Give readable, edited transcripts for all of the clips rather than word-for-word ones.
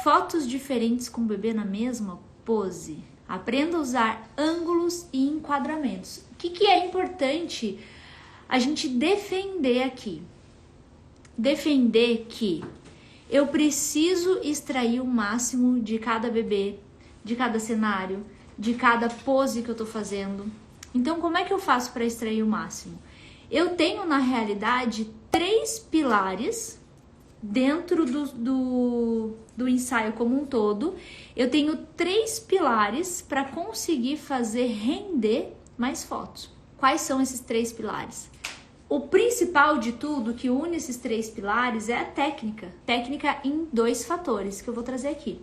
Fotos diferentes com o bebê na mesma pose. Aprenda a usar ângulos e enquadramentos. O que é importante a gente defender aqui? Defender que eu preciso extrair o máximo de cada bebê, de cada cenário, de cada pose que eu tô fazendo. Então, como é que eu faço para extrair o máximo? Eu tenho, na realidade, 3 pilares dentro do ensaio como um todo. Eu tenho 3 pilares para conseguir fazer render mais fotos. Quais são esses 3 pilares? O principal de tudo que une esses 3 pilares é a técnica. Técnica em 2 fatores que eu vou trazer aqui.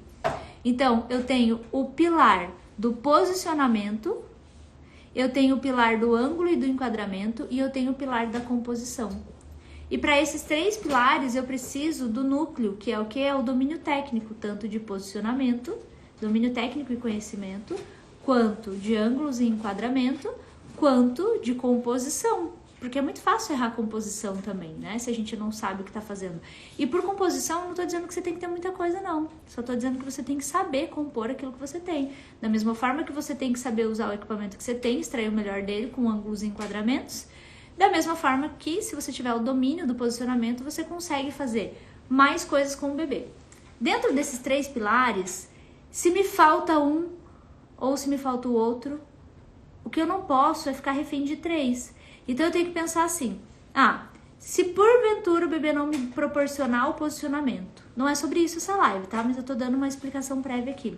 Então, eu tenho o pilar do posicionamento, eu tenho o pilar do ângulo e do enquadramento e eu tenho o pilar da composição. E para esses 3 pilares eu preciso do núcleo, que é o que? É o domínio técnico, tanto de posicionamento, domínio técnico e conhecimento, quanto de ângulos e enquadramento, quanto de composição. Porque é muito fácil errar a composição também, né? Se a gente não sabe o que tá fazendo. E por composição, eu não tô dizendo que você tem que ter muita coisa, não. Só tô dizendo que você tem que saber compor aquilo que você tem. Da mesma forma que você tem que saber usar o equipamento que você tem, extrair o melhor dele com ângulos e enquadramentos. Da mesma forma que, se você tiver o domínio do posicionamento, você consegue fazer mais coisas com o bebê. Dentro desses 3 pilares, se me falta um ou se me falta o outro, o que eu não posso é ficar refém de 3. Então eu tenho que pensar assim, se porventura o bebê não me proporcionar o posicionamento, não é sobre isso essa live, tá? Mas eu tô dando uma explicação prévia aqui.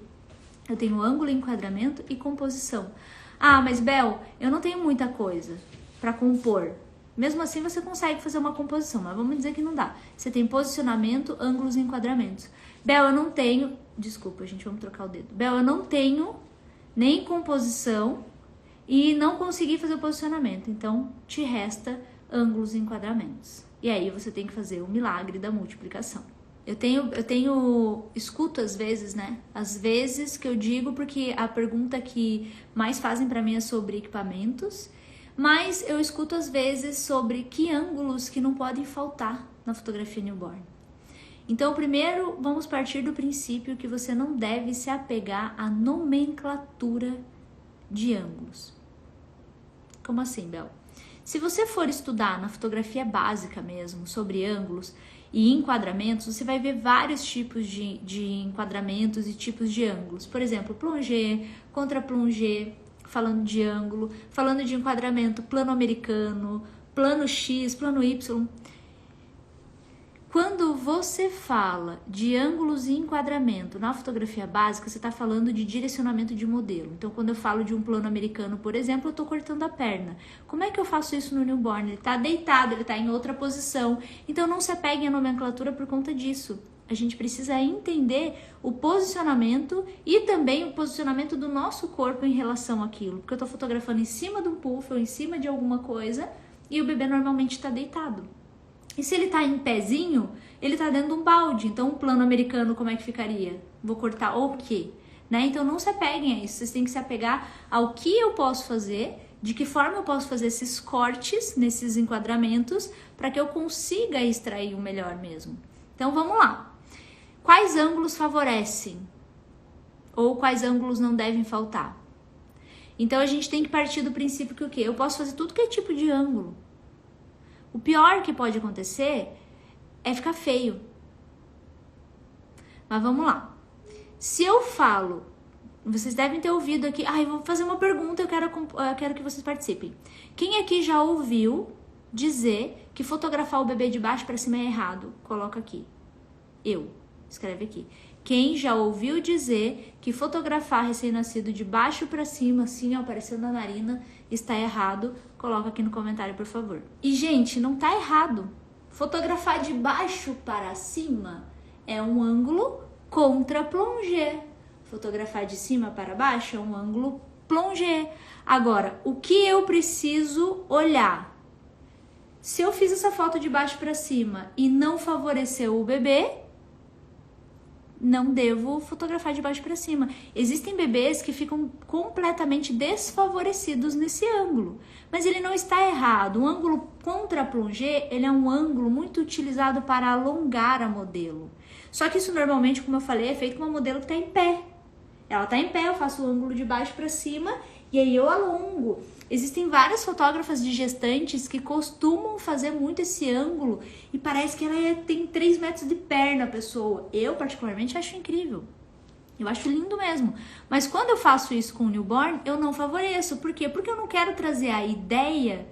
Eu tenho ângulo, enquadramento e composição. Mas Bel, eu não tenho muita coisa para compor. Mesmo assim você consegue fazer uma composição, mas vamos dizer que não dá. Você tem posicionamento, ângulos e enquadramentos. Bel, eu não tenho... Desculpa, gente, vamos trocar o dedo. Bel, eu não tenho nem composição e não consegui fazer o posicionamento, então te resta ângulos e enquadramentos. E aí você tem que fazer o milagre da multiplicação. Escuto às vezes, né? Às vezes que eu digo, porque a pergunta que mais fazem para mim é sobre equipamentos, mas eu escuto às vezes sobre que ângulos que não podem faltar na fotografia newborn. Então, primeiro, vamos partir do princípio que você não deve se apegar à nomenclatura de ângulos. Como assim, Bel? Se você for estudar na fotografia básica mesmo, sobre ângulos e enquadramentos, você vai ver vários tipos de enquadramentos e tipos de ângulos. Por exemplo, plongé, contra-plongé, falando de ângulo, falando de enquadramento, plano americano, plano X, plano Y. Quando você fala de ângulos e enquadramento na fotografia básica, você está falando de direcionamento de modelo. Então, quando eu falo de um plano americano, por exemplo, eu estou cortando a perna. Como é que eu faço isso no newborn? Ele está deitado, ele está em outra posição. Então, não se apeguem à nomenclatura por conta disso. A gente precisa entender o posicionamento e também o posicionamento do nosso corpo em relação àquilo. Porque eu estou fotografando em cima de um puff ou em cima de alguma coisa e o bebê normalmente está deitado. E se ele tá em pezinho, ele tá dentro de um balde. Então, um plano americano, como é que ficaria? Vou cortar o quê? Né? Então, não se apeguem a isso. Vocês têm que se apegar ao que eu posso fazer, de que forma eu posso fazer esses cortes, nesses enquadramentos, para que eu consiga extrair o melhor mesmo. Então, vamos lá. Quais ângulos favorecem? Ou quais ângulos não devem faltar? Então, a gente tem que partir do princípio que o quê? Eu posso fazer tudo que é tipo de ângulo. O pior que pode acontecer é ficar feio. Mas vamos lá. Se eu falo, vocês devem ter ouvido aqui, eu vou fazer uma pergunta, eu quero que vocês participem. Quem aqui já ouviu dizer que fotografar o bebê de baixo para cima é errado? Coloca aqui. Escreve aqui. Quem já ouviu dizer que fotografar recém-nascido de baixo para cima, assim, aparecendo a narina, está errado? Coloca aqui no comentário, por favor. E, gente, não tá errado. Fotografar de baixo para cima é um ângulo contra-plongé. Fotografar de cima para baixo é um ângulo plongé. Agora, o que eu preciso olhar? Se eu fiz essa foto de baixo para cima e não favoreceu o bebê, não devo fotografar de baixo para cima. Existem bebês que ficam completamente desfavorecidos nesse ângulo, mas ele não está errado. O ângulo contra-plongé, ele é um ângulo muito utilizado para alongar a modelo. Só que isso normalmente, como eu falei, é feito com uma modelo que tá em pé. Ela tá em pé, eu faço o ângulo de baixo para cima e aí eu alongo. Existem várias fotógrafas de gestantes que costumam fazer muito esse ângulo e parece que ela tem 3 metros de perna a pessoa. Eu, particularmente, acho incrível. Eu acho lindo mesmo. Mas quando eu faço isso com o newborn, eu não favoreço. Por quê? Porque eu não quero trazer a ideia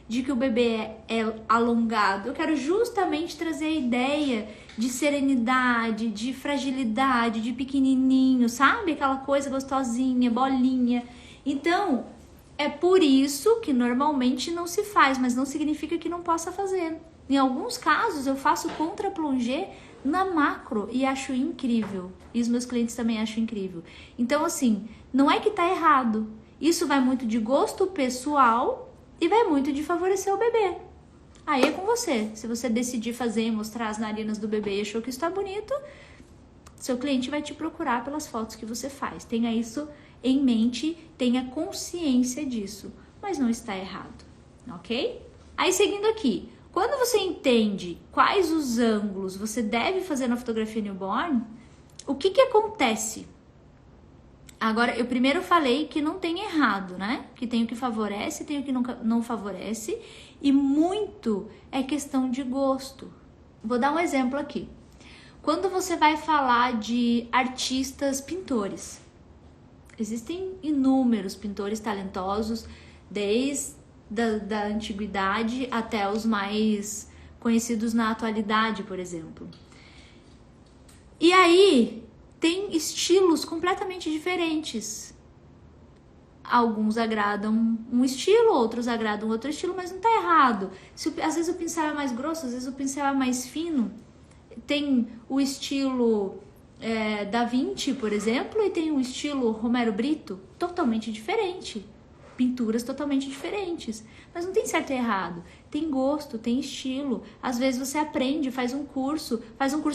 de que o bebê é alongado. Eu quero justamente trazer a ideia de serenidade, de fragilidade, de pequenininho, sabe? Aquela coisa gostosinha, bolinha. Então, é por isso que normalmente não se faz, mas não significa que não possa fazer. Em alguns casos, eu faço contra-plongé na macro e acho incrível. E os meus clientes também acham incrível. Então, assim, não é que tá errado. Isso vai muito de gosto pessoal e vai muito de favorecer o bebê. Aí é com você. Se você decidir fazer e mostrar as narinas do bebê e achou que isso tá bonito, seu cliente vai te procurar pelas fotos que você faz. Tenha isso em mente, tenha consciência disso. Mas não está errado, ok? Aí, seguindo aqui. Quando você entende quais os ângulos você deve fazer na fotografia newborn, o que acontece? Agora, eu primeiro falei que não tem errado, né? Que tem o que favorece, tem o que não favorece. E muito é questão de gosto. Vou dar um exemplo aqui. Quando você vai falar de artistas pintores, existem inúmeros pintores talentosos, desde da antiguidade até os mais conhecidos na atualidade, por exemplo. E aí, tem estilos completamente diferentes. Alguns agradam um estilo, outros agradam outro estilo, mas não tá errado. Às vezes o pincel é mais grosso, às vezes o pincel é mais fino. Tem o estilo Da Vinci, por exemplo, e tem o estilo Romero Brito, totalmente diferente. Pinturas totalmente diferentes, mas não tem certo e errado, tem gosto, tem estilo. Às vezes você aprende, faz um curso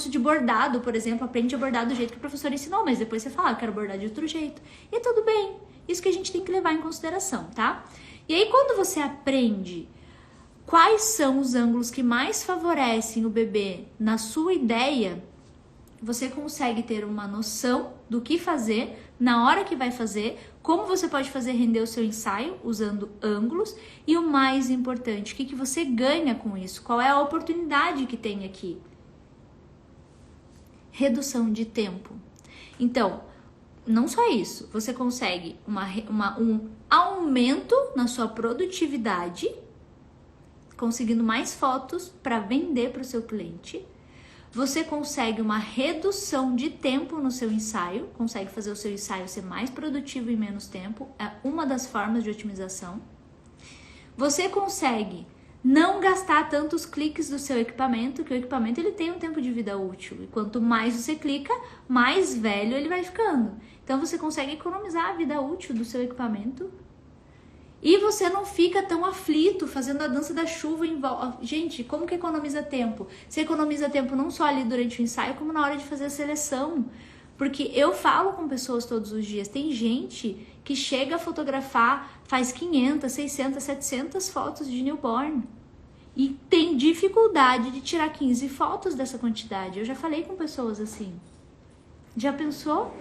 de bordado, por exemplo, aprende a bordar do jeito que o professor ensinou, mas depois você fala, eu quero bordar de outro jeito, e tudo bem, isso que a gente tem que levar em consideração, tá? E aí quando você aprende quais são os ângulos que mais favorecem o bebê na sua ideia, você consegue ter uma noção do que fazer, na hora que vai fazer, como você pode fazer render o seu ensaio usando ângulos e o mais importante, o que você ganha com isso? Qual é a oportunidade que tem aqui? Redução de tempo. Então, não só isso, você consegue um aumento na sua produtividade, conseguindo mais fotos para vender para o seu cliente. Você consegue uma redução de tempo no seu ensaio, consegue fazer o seu ensaio ser mais produtivo em menos tempo, é uma das formas de otimização. Você consegue não gastar tantos cliques do seu equipamento, que o equipamento ele tem um tempo de vida útil, e quanto mais você clica, mais velho ele vai ficando. Então você consegue economizar a vida útil do seu equipamento. E você não fica tão aflito fazendo a dança da chuva em volta. Gente, como que economiza tempo? Você economiza tempo não só ali durante o ensaio, como na hora de fazer a seleção. Porque eu falo com pessoas todos os dias. Tem gente que chega a fotografar, faz 500, 600, 700 fotos de newborn. E tem dificuldade de tirar 15 fotos dessa quantidade. Eu já falei com pessoas assim. Já pensou?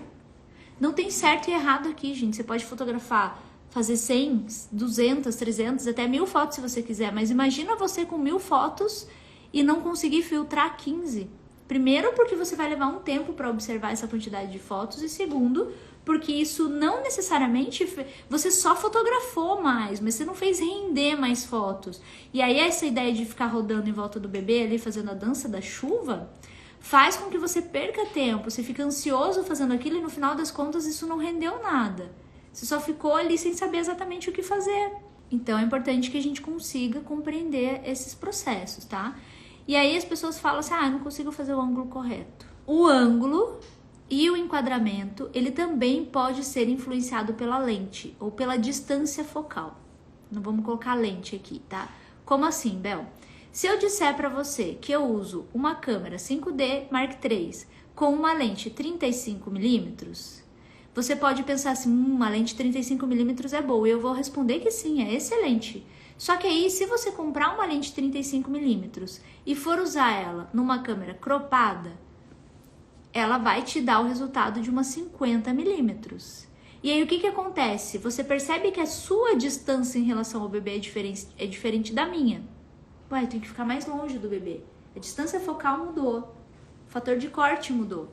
Não tem certo e errado aqui, gente. Você pode fotografar, fazer 100, 200, 300, até 1000 fotos se você quiser. Mas imagina você com 1000 fotos e não conseguir filtrar 15. Primeiro, porque você vai levar um tempo para observar essa quantidade de fotos. E segundo, porque isso não necessariamente... Você só fotografou mais, mas você não fez render mais fotos. E aí essa ideia de ficar rodando em volta do bebê ali, fazendo a dança da chuva, faz com que você perca tempo. Você fica ansioso fazendo aquilo e no final das contas isso não rendeu nada. Você só ficou ali sem saber exatamente o que fazer. Então é importante que a gente consiga compreender esses processos, tá? E aí as pessoas falam assim, eu não consigo fazer o ângulo correto. O ângulo e o enquadramento, ele também pode ser influenciado pela lente ou pela distância focal. Não vamos colocar lente aqui, tá? Como assim, Bel? Se eu disser para você que eu uso uma câmera 5D Mark III com uma lente 35mm, você pode pensar assim, uma lente 35mm é boa. E eu vou responder que sim, é excelente. Só que aí, se você comprar uma lente 35mm e for usar ela numa câmera cropada, ela vai te dar o resultado de umas 50 milímetros. E aí o que acontece? Você percebe que a sua distância em relação ao bebê é diferente da minha. Ué, eu tenho que ficar mais longe do bebê. A distância focal mudou. O fator de corte mudou.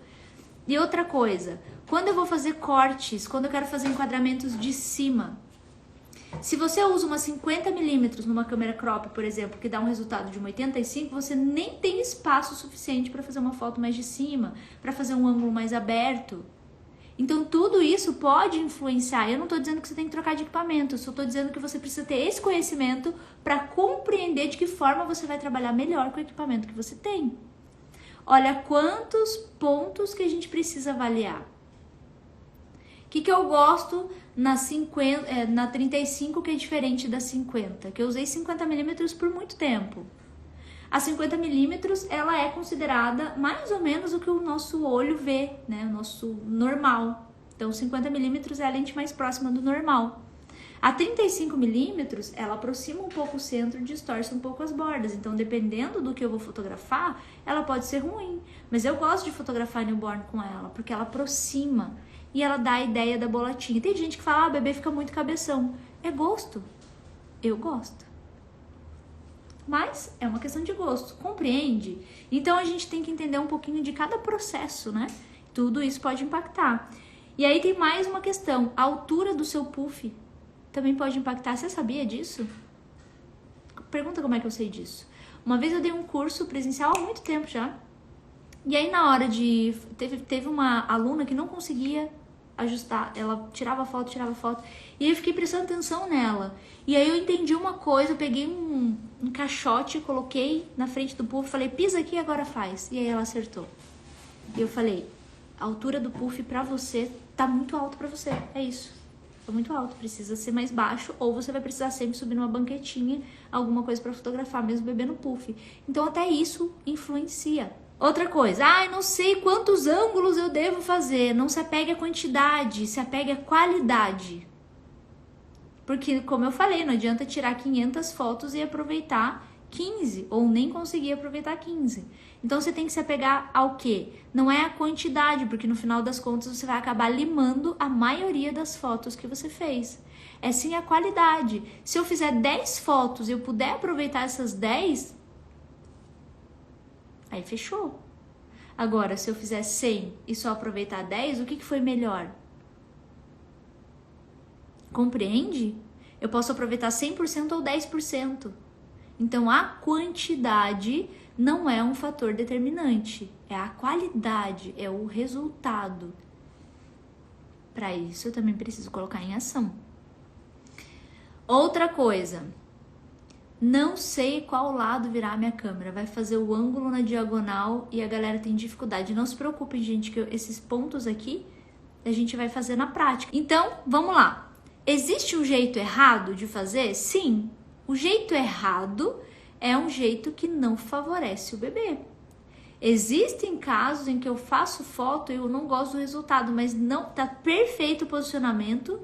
E outra coisa, quando eu vou fazer cortes, quando eu quero fazer enquadramentos de cima, se você usa umas 50 milímetros numa câmera crop, por exemplo, que dá um resultado de 1,85, você nem tem espaço suficiente para fazer uma foto mais de cima, para fazer um ângulo mais aberto. Então tudo isso pode influenciar. Eu não estou dizendo que você tem que trocar de equipamento, eu só estou dizendo que você precisa ter esse conhecimento para compreender de que forma você vai trabalhar melhor com o equipamento que você tem. Olha quantos pontos que a gente precisa avaliar. O que eu gosto na 35, que é diferente da 50? Que eu usei 50 milímetros por muito tempo. A 50 milímetros, ela é considerada mais ou menos o que o nosso olho vê, né? O nosso normal. Então, 50 milímetros é a lente mais próxima do normal. A 35 milímetros, ela aproxima um pouco o centro e distorce um pouco as bordas. Então, dependendo do que eu vou fotografar, ela pode ser ruim. Mas eu gosto de fotografar newborn com ela, porque ela aproxima e ela dá a ideia da bolotinha. Tem gente que fala, o bebê fica muito cabeção. É gosto. Eu gosto. Mas é uma questão de gosto, compreende? Então a gente tem que entender um pouquinho de cada processo, né? Tudo isso pode impactar. E aí tem mais uma questão, a altura do seu puff também pode impactar. Você sabia disso? Pergunta como é que eu sei disso. Uma vez eu dei um curso presencial há muito tempo já. E aí na hora de... Teve uma aluna que não conseguia ajustar, ela tirava foto, e aí eu fiquei prestando atenção nela. E aí eu entendi uma coisa, eu peguei um caixote, coloquei na frente do puff, falei, pisa aqui e agora faz. E aí ela acertou. E eu falei, a altura do puff pra você tá muito alto pra você, é isso. Tá muito alto, precisa ser mais baixo, ou você vai precisar sempre subir numa banquetinha, alguma coisa pra fotografar, mesmo bebê no puff. Então até isso influencia. Outra coisa, não sei quantos ângulos eu devo fazer. Não se apegue à quantidade, se apegue à qualidade. Porque, como eu falei, não adianta tirar 500 fotos e aproveitar 15, ou nem conseguir aproveitar 15. Então, você tem que se apegar ao quê? Não é a quantidade, porque no final das contas você vai acabar limando a maioria das fotos que você fez. É sim a qualidade. Se eu fizer 10 fotos e eu puder aproveitar essas 10... aí fechou. Agora, se eu fizer 100 e só aproveitar 10, o que foi melhor? Compreende? Eu posso aproveitar 100% ou 10%. Então, a quantidade não é um fator determinante. É a qualidade, é o resultado. Para isso, eu também preciso colocar em ação. Outra coisa... não sei qual lado virar a minha câmera, vai fazer o ângulo na diagonal e a galera tem dificuldade. Não se preocupem, gente, que esses pontos aqui a gente vai fazer na prática. Então, vamos lá. Existe um jeito errado de fazer? Sim. O jeito errado é um jeito que não favorece o bebê. Existem casos em que eu faço foto e eu não gosto do resultado, mas não tá perfeito o posicionamento,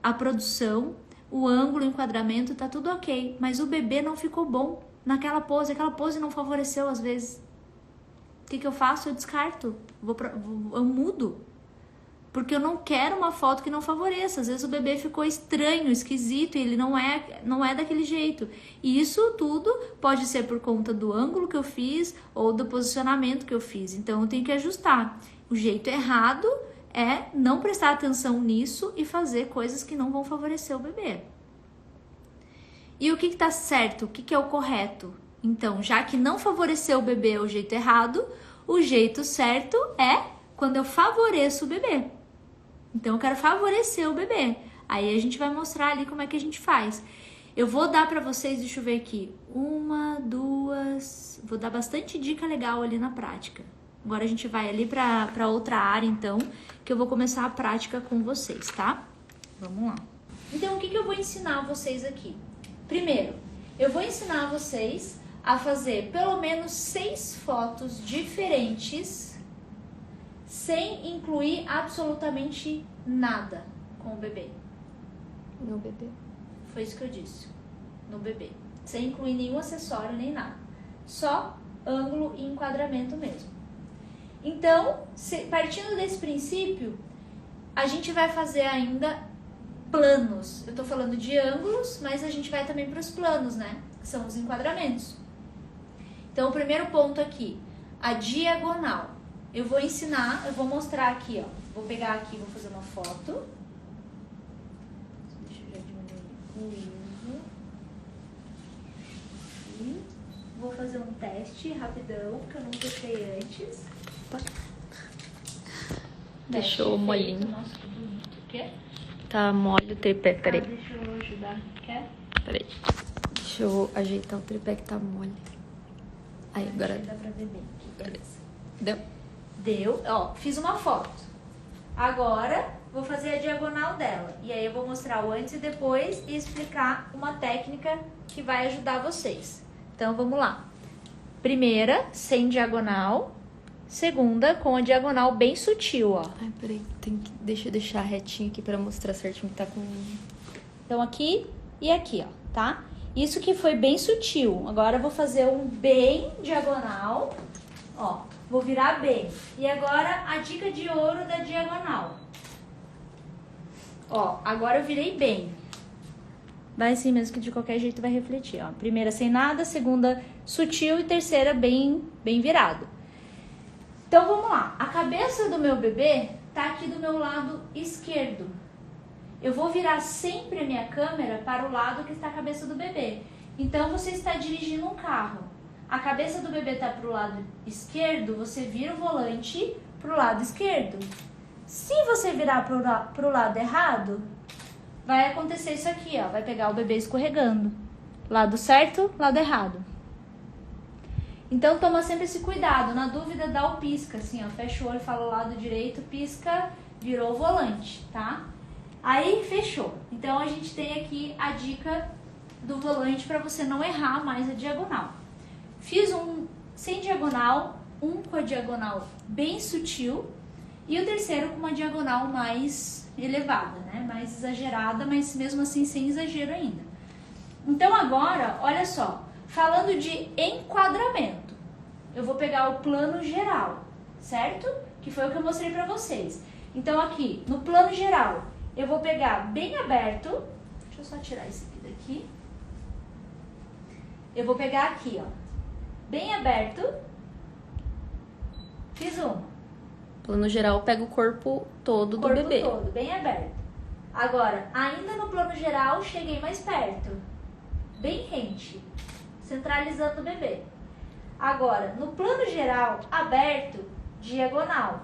a produção, o ângulo, o enquadramento, tá tudo ok, mas o bebê não ficou bom naquela pose, aquela pose não favoreceu às vezes. O que eu faço? Eu descarto, eu mudo, porque eu não quero uma foto que não favoreça. Às vezes o bebê ficou estranho, esquisito, e ele não é daquele jeito. E isso tudo pode ser por conta do ângulo que eu fiz ou do posicionamento que eu fiz. Então eu tenho que ajustar. O jeito errado é não prestar atenção nisso e fazer coisas que não vão favorecer o bebê. E o que está certo? O que é o correto? Então, já que não favoreceu o bebê é o jeito errado, o jeito certo é quando eu favoreço o bebê. Então, eu quero favorecer o bebê. Aí a gente vai mostrar ali como é que a gente faz. Eu vou dar para vocês, deixa eu ver aqui, 1, 2... vou dar bastante dica legal ali na prática. Agora a gente vai ali para outra área, então, que eu vou começar a prática com vocês, tá? Vamos lá. Então, o que eu vou ensinar vocês aqui? Primeiro, eu vou ensinar vocês a fazer pelo menos 6 fotos diferentes, sem incluir absolutamente nada com o bebê. No bebê. Foi isso que eu disse. No bebê. Sem incluir nenhum acessório nem nada. Só ângulo e enquadramento mesmo. Então, partindo desse princípio, a gente vai fazer ainda planos. Eu tô falando de ângulos, mas a gente vai também para os planos, né? Que são os enquadramentos. Então, o primeiro ponto aqui, a diagonal. Eu vou ensinar, eu vou mostrar aqui, ó. Vou pegar aqui, vou fazer uma foto. Deixa eu já diminuir o ISO. E vou fazer um teste rapidão, que eu não testei antes. Deixou molinho. Nossa, que bonito. Quer? Tá mole o tripé, peraí. Deixa eu ajudar. Quer? Peraí. Deixa eu ajeitar o tripé que tá mole. Aí, agora. Dá pra ver bem aqui, beleza. Deu? Deu. Ó, fiz uma foto. Agora, vou fazer a diagonal dela. E aí eu vou mostrar o antes e depois e explicar uma técnica que vai ajudar vocês. Então, vamos lá. Primeira, sem diagonal. Segunda, com a diagonal bem sutil, ó. Ai, peraí. Deixa eu deixar retinho aqui pra mostrar certinho que tá com... Então, aqui e aqui, ó, tá? Isso que foi bem sutil. Agora, eu vou fazer um bem diagonal, ó. Vou virar bem. E agora, a dica de ouro da diagonal. Ó, agora eu virei bem. Vai assim mesmo que de qualquer jeito vai refletir, ó. Primeira sem nada, segunda sutil e terceira bem virado. Então, vamos lá. A cabeça do meu bebê tá aqui do meu lado esquerdo. Eu vou virar sempre a minha câmera para o lado que está a cabeça do bebê. Então, você está dirigindo um carro. A cabeça do bebê tá pro lado esquerdo, você vira o volante pro lado esquerdo. Se você virar pro lado errado, vai acontecer isso aqui, ó. Vai pegar o bebê escorregando. Lado certo, lado errado. Então, toma sempre esse cuidado. Na dúvida, dá o pisca, assim, ó. Fecha o olho, fala o lado direito, pisca, virou o volante, tá? Aí, fechou. Então, a gente tem aqui a dica do volante para você não errar mais a diagonal. Fiz um sem diagonal, um com a diagonal bem sutil e o terceiro com uma diagonal mais elevada, né? Mais exagerada, mas mesmo assim sem exagero ainda. Então agora, olha só, falando de enquadramento, eu vou pegar o plano geral, certo? Que foi o que eu mostrei pra vocês. Então aqui, no plano geral, eu vou pegar bem aberto, deixa eu só tirar esse aqui daqui. Eu vou pegar aqui, ó. Bem aberto. Fiz uma. Plano geral, pega o corpo todo do bebê. Corpo todo, bem aberto. Agora, ainda no plano geral, cheguei mais perto. Bem rente. Centralizando o bebê. Agora, no plano geral, aberto, diagonal.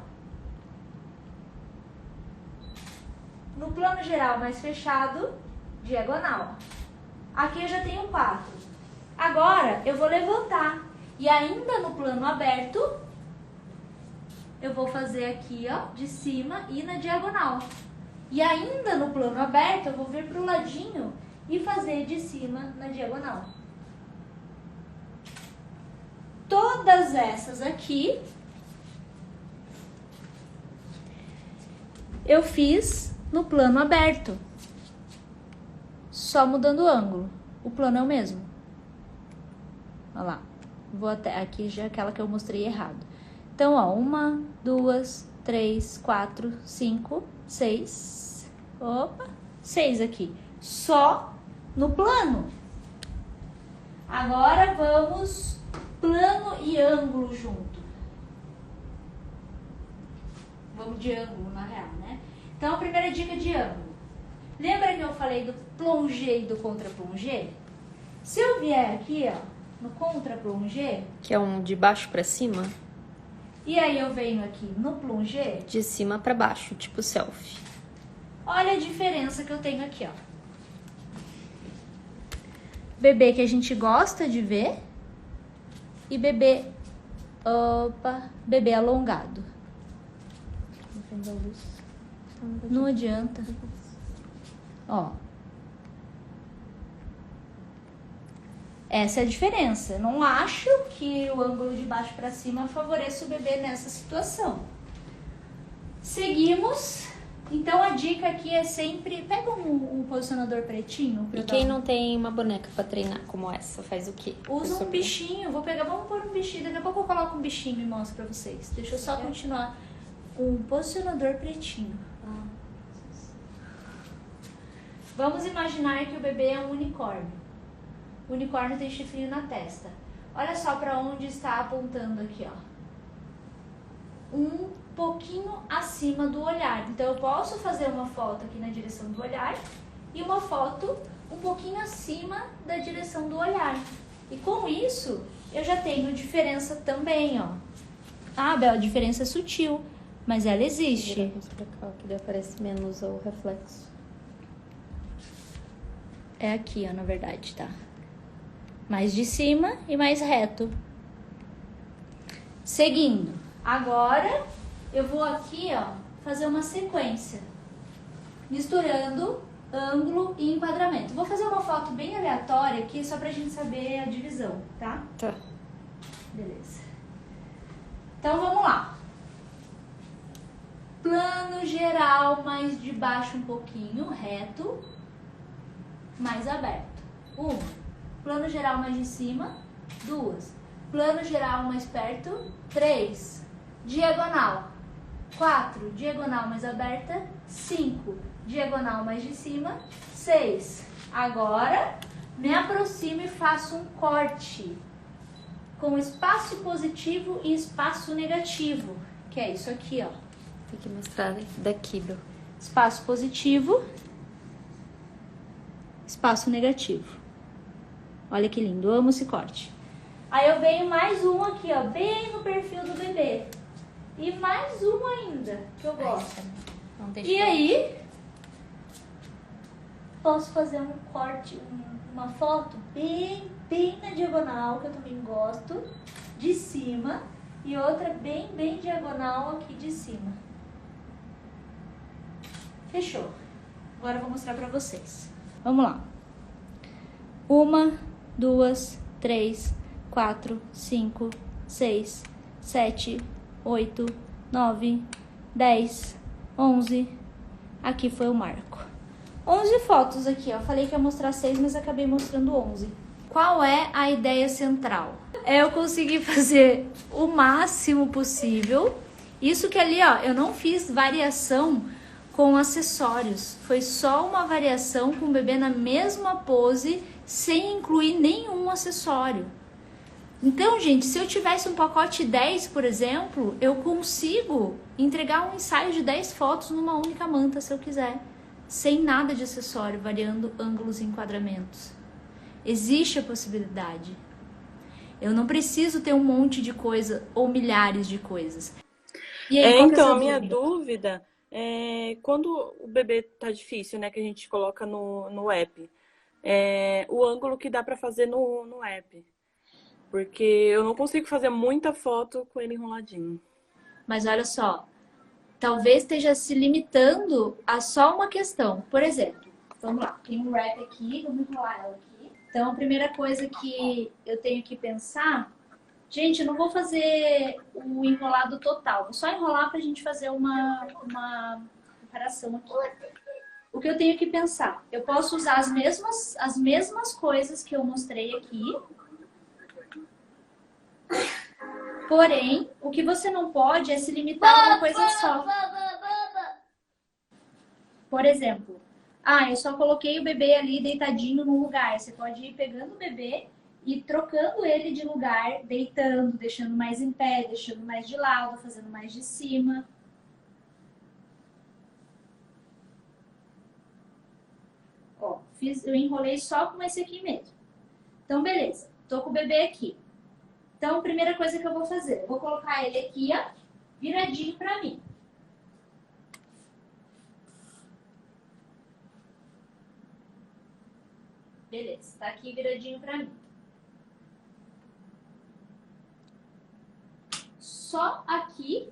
No plano geral mais fechado, diagonal. Aqui eu já tenho 4. Agora, eu vou levantar. E ainda no plano aberto, eu vou fazer aqui, ó, de cima e na diagonal. E ainda no plano aberto, eu vou vir pro ladinho e fazer de cima na diagonal. Todas essas aqui, eu fiz no plano aberto. Só mudando o ângulo. O plano é o mesmo. Olha lá. Vou até aqui já é aquela que eu mostrei errado. Então, ó, 1, 2, 3, 4, 5, 6. Opa, 6 aqui. Só no plano. Agora vamos plano e ângulo junto. Vamos de ângulo, na real, né? Então, a primeira dica de ângulo. Lembra que eu falei do plongé e do contra-plongé? Se eu vier aqui, ó, no contra-plongé... Que é um de baixo pra cima? E aí eu venho aqui no plongé... De cima pra baixo, tipo selfie. Olha a diferença que eu tenho aqui, ó. Bebê que a gente gosta de ver e bebê... Opa! Bebê alongado. Não adianta. Ó. Essa é a diferença. Eu não acho que o ângulo de baixo para cima favoreça o bebê nessa situação. Seguimos Então a dica aqui é sempre... Pega um posicionador pretinho. E quem não tem uma boneca pra treinar como essa, faz o quê? Usa um bichinho. Vamos pôr um bichinho. Daqui a pouco eu coloco um bichinho e mostro pra vocês. Deixa eu só continuar. Um posicionador pretinho. Vamos imaginar que o bebê é um unicórnio. O unicórnio tem chifrinho na testa. Olha só pra onde está apontando aqui, ó. Um pouquinho acima do olhar. Então eu posso fazer uma foto aqui na direção do olhar e uma foto um pouquinho acima da direção do olhar. E com isso eu já tenho diferença também, ó. Ah, Bel, a diferença é sutil, mas ela existe. Pra cá, que daí aparece menos o reflexo. É aqui, ó, na verdade, tá? Mais de cima e mais reto. Seguindo. Agora eu vou aqui, ó, fazer uma sequência. Misturando ângulo e enquadramento. Vou fazer uma foto bem aleatória aqui, só pra gente saber a divisão, tá? Tá. Beleza. Então vamos lá. Plano geral, mais de baixo um pouquinho, reto, mais aberto. 1. Plano geral mais de cima. 2. Plano geral mais perto. 3. Diagonal. 4. Diagonal mais aberta. 5. Diagonal mais de cima. 6. Agora, me aproximo e faço um corte com espaço positivo e espaço negativo, que é isso aqui, ó. Tem que mostrar daqui, Bel. Espaço positivo, espaço negativo. Olha que lindo, amo esse corte. Aí eu venho mais um aqui, ó, bem no perfil do bebê. E mais um ainda, que eu gosto. E aí, posso fazer um corte, uma foto bem na diagonal, que eu também gosto, de cima. E outra bem diagonal aqui de cima. Fechou. Agora eu vou mostrar pra vocês. Vamos lá. 1, 2, 3, 4, 5, 6, 7, 8, 9, 10, 11. Aqui foi o marco. 11 fotos aqui, ó. Falei que ia mostrar 6, mas acabei mostrando 11. Qual é a ideia central? É eu conseguir fazer o máximo possível. Isso que ali, ó, eu não fiz variação com acessórios. Foi só uma variação com o bebê na mesma pose, sem incluir nenhum acessório. Então, gente, se eu tivesse um pacote 10, por exemplo, eu consigo entregar um ensaio de 10 fotos numa única manta, se eu quiser. Sem nada de acessório, variando ângulos e enquadramentos. Existe a possibilidade. Eu não preciso ter um monte de coisa ou milhares de coisas. E aí, então, a minha dúvida é quando o bebê tá difícil, né, que a gente coloca no app, o ângulo que dá pra fazer no app. Porque eu não consigo fazer muita foto com ele enroladinho. Mas olha só, talvez esteja se limitando a só uma questão. Por exemplo, vamos lá, tem um wrap aqui, vamos enrolar ela aqui. Então, a primeira coisa que eu tenho que pensar... Gente, eu não vou fazer o enrolado total. Vou só enrolar pra gente fazer uma comparação aqui. O que eu tenho que pensar? Eu posso usar as mesmas coisas que eu mostrei aqui. Porém, o que você não pode é se limitar a uma coisa só. Por exemplo, eu só coloquei o bebê ali deitadinho no lugar. Você pode ir pegando o bebê e trocando ele de lugar, deitando, deixando mais em pé, deixando mais de lado, fazendo mais de cima. Ó, eu enrolei só com esse aqui mesmo. Então, beleza. Tô com o bebê aqui. Então, a primeira coisa que eu vou fazer, eu vou colocar ele aqui, ó, viradinho pra mim. Beleza, tá aqui viradinho pra mim. Só aqui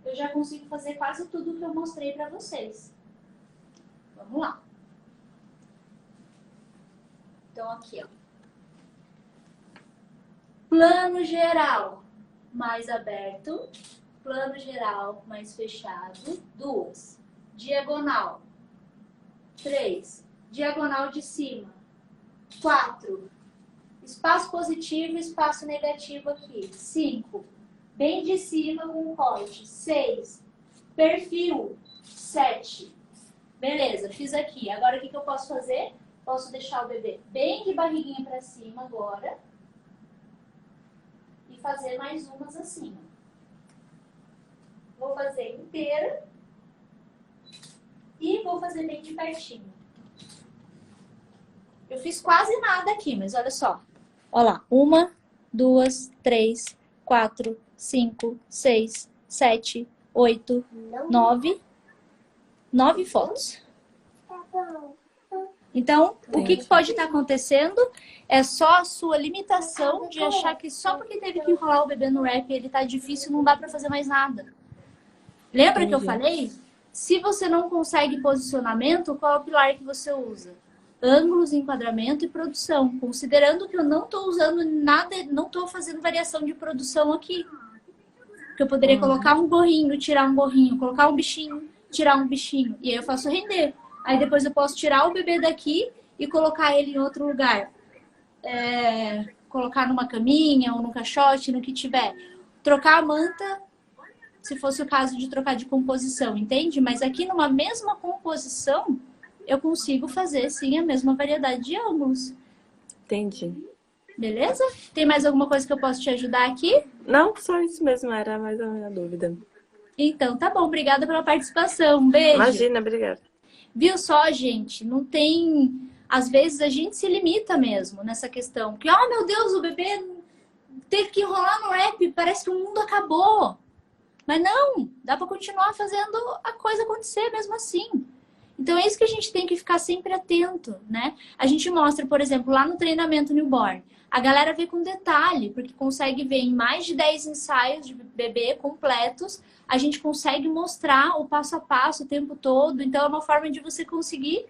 eu já consigo fazer quase tudo que eu mostrei pra vocês. Vamos lá. Então, aqui, ó. Plano geral mais aberto, plano geral mais fechado, 2. diagonal. 3, diagonal de cima. 4, espaço positivo, espaço negativo aqui. 5, bem de cima com corte. 6, perfil. 7, beleza, fiz aqui. Agora o que eu posso fazer? Posso deixar o bebê bem de barriguinha pra cima agora. E fazer mais umas assim. Vou fazer inteira. E vou fazer bem de pertinho. Eu fiz quase nada aqui, mas olha só. Olha lá. 1, 2, 3, 4, 5, 6, 7, 8, 9. 9 fotos. Então, o que pode estar acontecendo é só a sua limitação de achar que só porque teve que enrolar o bebê no wrap ele tá difícil, não dá pra fazer mais nada. Lembra que eu falei? Se você não consegue posicionamento, qual é o pilar que você usa? Ângulos, enquadramento e produção. Considerando que eu não tô usando nada, não tô fazendo variação de produção aqui. Porque eu poderia colocar um gorrinho, tirar um gorrinho, colocar um bichinho, tirar um bichinho. E aí eu faço render. Aí depois eu posso tirar o bebê daqui e colocar ele em outro lugar. Colocar numa caminha ou no caixote, no que tiver. Trocar a manta, se fosse o caso de trocar de composição, entende? Mas aqui numa mesma composição, eu consigo fazer sim a mesma variedade de ângulos. Entendi. Beleza? Tem mais alguma coisa que eu posso te ajudar aqui? Não, só isso mesmo, era mais a minha dúvida. Então, tá bom. Obrigada pela participação. Um beijo. Imagina, obrigada. Viu só, gente? Não tem... Às vezes a gente se limita mesmo nessa questão. Porque, oh meu Deus, o bebê teve que enrolar no wrap, parece que o mundo acabou. Mas não, dá pra continuar fazendo a coisa acontecer mesmo assim. Então é isso que a gente tem que ficar sempre atento, né? A gente mostra, por exemplo, lá no treinamento newborn, a galera vê com detalhe, porque consegue ver em mais de 10 ensaios de bebê completos, a gente consegue mostrar o passo a passo o tempo todo, então é uma forma de você conseguir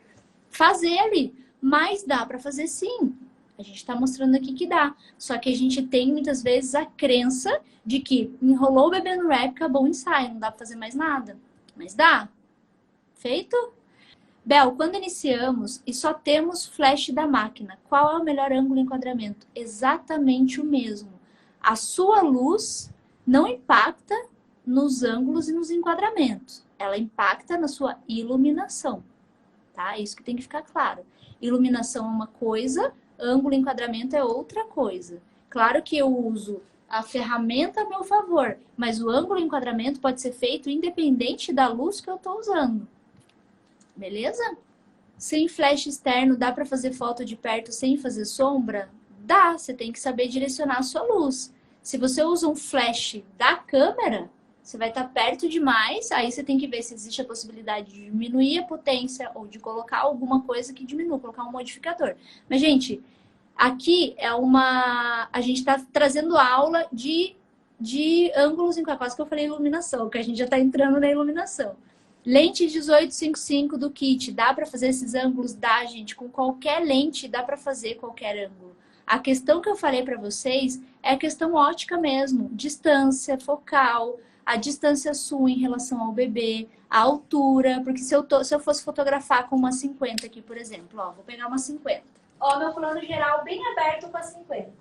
fazer ali. Mas dá pra fazer sim. A gente tá mostrando aqui que dá. Só que a gente tem muitas vezes a crença de que enrolou o bebê no wrap, acabou o ensaio, não dá pra fazer mais nada. Mas dá. Feito? Bel, quando iniciamos e só temos flash da máquina, qual é o melhor ângulo e enquadramento? Exatamente o mesmo. A sua luz não impacta nos ângulos e nos enquadramentos. Ela impacta na sua iluminação. Tá? Isso que tem que ficar claro. Iluminação é uma coisa, ângulo e enquadramento é outra coisa. Claro que eu uso a ferramenta a meu favor, mas o ângulo e enquadramento pode ser feito independente da luz que eu estou usando. Beleza? Sem flash externo, dá para fazer foto de perto sem fazer sombra? Dá, você tem que saber direcionar a sua luz. Se você usa um flash da câmera, você vai estar perto demais, aí você tem que ver se existe a possibilidade de diminuir a potência ou de colocar alguma coisa que diminua, colocar um modificador. Mas, gente, aqui é uma... A gente está trazendo aula de ângulos em quase que eu falei iluminação, porque a gente já está entrando na iluminação. Lente 1855 do kit, dá para fazer esses ângulos? Dá, gente. Com qualquer lente dá para fazer qualquer ângulo. A questão que eu falei para vocês é a questão ótica mesmo. Distância, focal, a distância sua em relação ao bebê, a altura. Porque se eu fosse fotografar com uma 50 aqui, por exemplo, ó, vou pegar uma 50. Ó, meu plano geral bem aberto com a 50.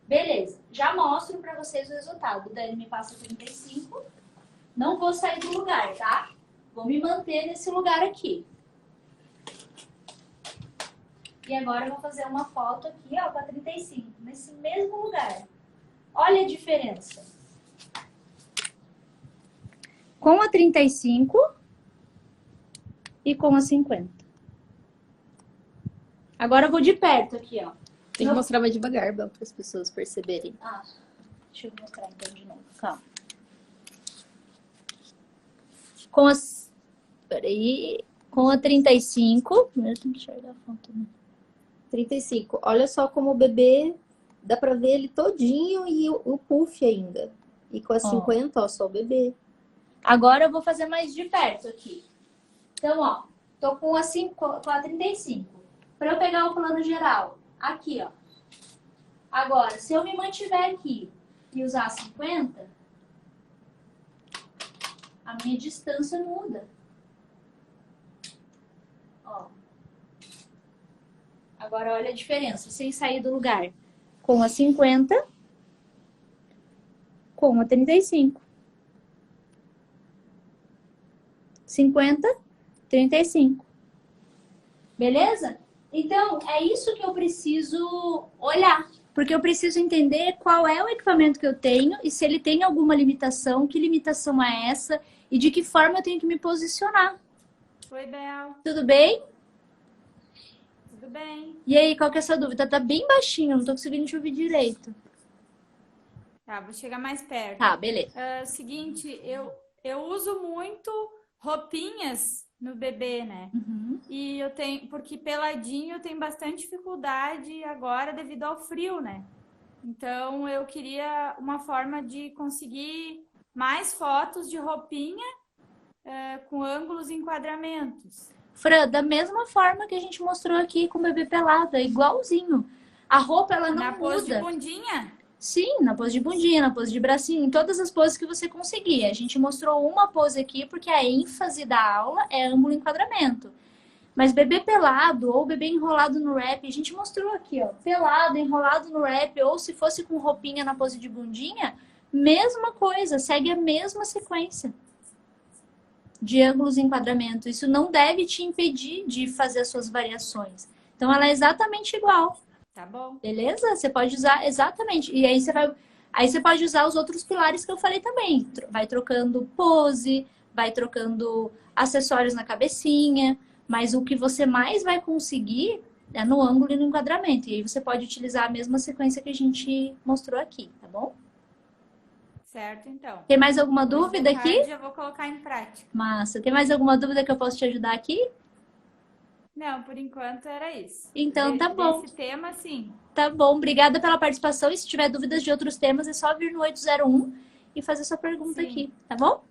Beleza, já mostro para vocês o resultado. O Dani me passa 35. Não vou sair do lugar, tá? Vou me manter nesse lugar aqui. E agora eu vou fazer uma foto aqui, ó, para 35, nesse mesmo lugar. Olha a diferença. Com a 35 e com a 50. Agora eu vou de perto aqui, ó. Tem que mostrar mais devagar, para as pessoas perceberem. Ah, deixa eu mostrar então de novo. Calma. Com as... Peraí. Com a 35... Primeiro tem que enxergar a foto, né? 35. Olha só como o bebê... Dá pra ver ele todinho e o puff ainda. E com a 50, ó, só o bebê. Agora eu vou fazer mais de perto aqui. Então, ó. Tô com a 35. Pra eu pegar o plano geral. Aqui, ó. Agora, se eu me mantiver aqui e usar a 50... a minha distância muda. Ó. Agora olha a diferença, sem sair do lugar. Com a 50, com a 35. 50, 35. Beleza? Então, é isso que eu preciso olhar. Porque eu preciso entender qual é o equipamento que eu tenho e se ele tem alguma limitação, que limitação é essa e de que forma eu tenho que me posicionar. Oi, Bel. Tudo bem? Tudo bem. E aí, qual que é a sua dúvida? Tá bem baixinho, não tô conseguindo te ouvir direito. Tá, vou chegar mais perto. Tá, beleza. Seguinte, eu uso muito roupinhas no bebê, né? Uhum. E eu tenho, porque peladinho eu tenho bastante dificuldade agora devido ao frio, né? Então eu queria uma forma de conseguir mais fotos de roupinha com ângulos e enquadramentos. Fran, da mesma forma que a gente mostrou aqui com o bebê pelado, é igualzinho. A roupa, ela não Na pose de muda. bundinha? Sim, na pose de bundinha, na pose de bracinho, em todas as poses que você conseguir. A gente mostrou uma pose aqui porque a ênfase da aula é ângulo e enquadramento. Mas bebê pelado ou bebê enrolado no wrap, a gente mostrou aqui, ó, pelado, enrolado no wrap, ou se fosse com roupinha na pose de bundinha, mesma coisa, segue a mesma sequência de ângulos e enquadramento. Isso não deve te impedir de fazer as suas variações. Então, ela é exatamente igual. Tá bom. Beleza? Você pode usar exatamente. E aí você pode usar os outros pilares que eu falei também. Vai trocando pose, vai trocando acessórios na cabecinha, mas o que você mais vai conseguir é no ângulo e no enquadramento. E aí você pode utilizar a mesma sequência que a gente mostrou aqui, tá bom? Certo, então. Tem mais alguma Hoje dúvida de aqui? tarde eu vou colocar em prática. Massa. Tem mais alguma dúvida que eu posso te ajudar aqui? Não, por enquanto era isso. Então tá bom. Desse tema, sim. Tá bom, obrigada pela participação. E se tiver dúvidas de outros temas, é só vir no 801 e fazer sua pergunta Sim. aqui, tá bom?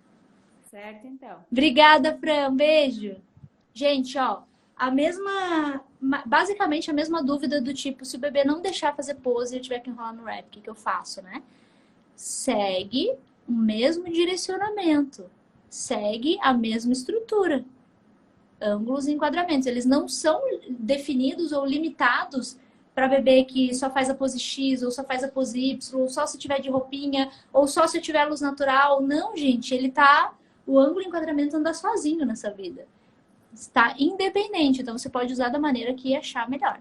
Certo, então. Obrigada, Fran. Um beijo. Gente, ó, basicamente a mesma dúvida do tipo, se o bebê não deixar fazer pose e eu tiver que enrolar no wrap, o que eu faço, né? Segue o mesmo direcionamento, segue a mesma estrutura. Ângulos e enquadramentos, eles não são definidos ou limitados para bebê que só faz a pose X, ou só faz a pose Y, ou só se tiver de roupinha, ou só se tiver luz natural. Não, gente, o ângulo e enquadramento anda sozinho nessa vida. Está independente, então você pode usar da maneira que achar melhor.